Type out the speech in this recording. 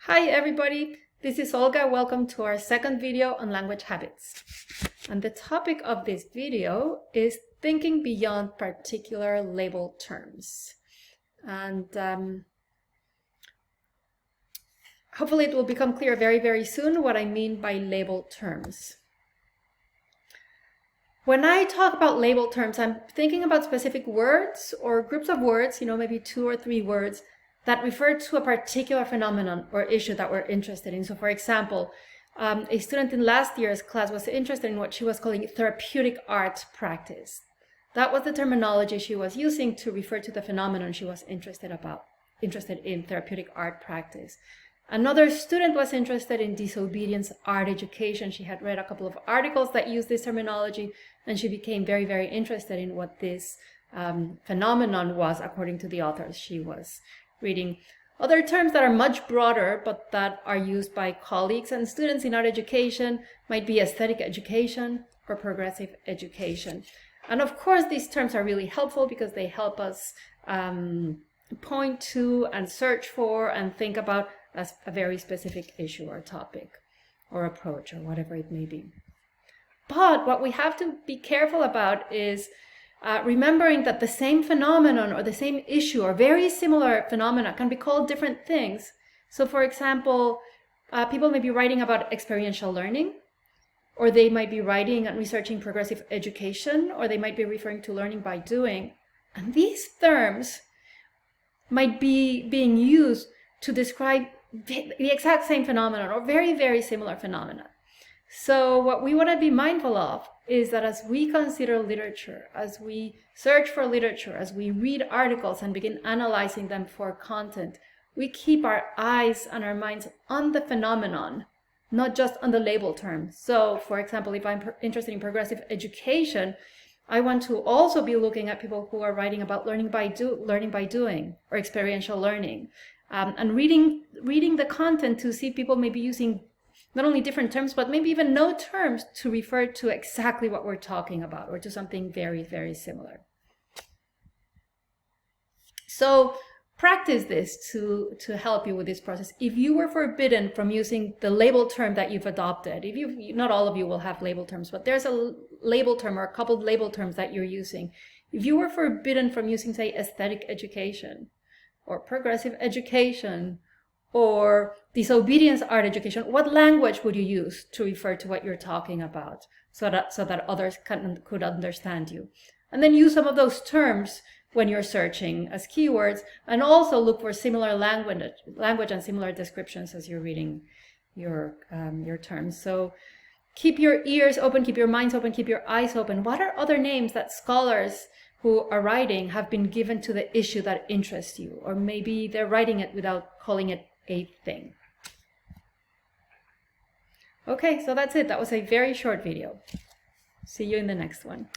Hi everybody, this is Olga. Welcome to our second video on language habits. And the topic of this video is thinking beyond particular label terms. And hopefully it will become clear very soon what I mean by label terms. When I talk about label terms, I'm thinking about specific words or groups of words, maybe 2 or 3 words that refer to a particular phenomenon or issue that we're interested in. So for example, a student in last year's class was interested in what she was calling therapeutic art practice. That was the terminology she was using to refer to the phenomenon she was interested in, therapeutic art practice. Another student was interested in disobedience art education. She had read a couple of articles that used this terminology, and she became very interested in what this phenomenon was according to the authors she was reading. Other terms that are much broader but that are used by colleagues and students in art education might be aesthetic education or progressive education. And of course, these terms are really helpful because they help us point to and search for and think about a very specific issue or topic or approach or whatever it may be. But what we have to be careful about is remembering that the same phenomenon or the same issue or very similar phenomena can be called different things. So for example, people may be writing about experiential learning, or they might be writing and researching progressive education, or they might be referring to learning by doing. And these terms might be being used to describe the exact same phenomenon or very similar phenomena. So what we want to be mindful of is that as we consider literature, as we search for literature, as we read articles and begin analyzing them for content, we keep our eyes and our minds on the phenomenon, not just on the label term. So for example, if I'm interested in progressive education, I want to also be looking at people who are writing about learning by doing or experiential learning, and reading the content to see if people may be using not only different terms, but maybe even no terms to refer to exactly what we're talking about or to something very similar. So practice this to help you with this process. If you were forbidden from using the label term that you've adopted, not all of you will have label terms, but there's a label term or a couple of label terms that you're using. If you were forbidden from using, say, aesthetic education or progressive education or disobedience art education, what language would you use to refer to what you're talking about so that others could understand you? And then use some of those terms when you're searching as keywords, and also look for similar language and similar descriptions as you're reading your terms. So keep your ears open, keep your minds open, keep your eyes open. What are other names that scholars who are writing have been given to the issue that interests you? Or maybe they're writing it without calling it a thing. Okay, so that's it. That was a very short video. See you in the next one.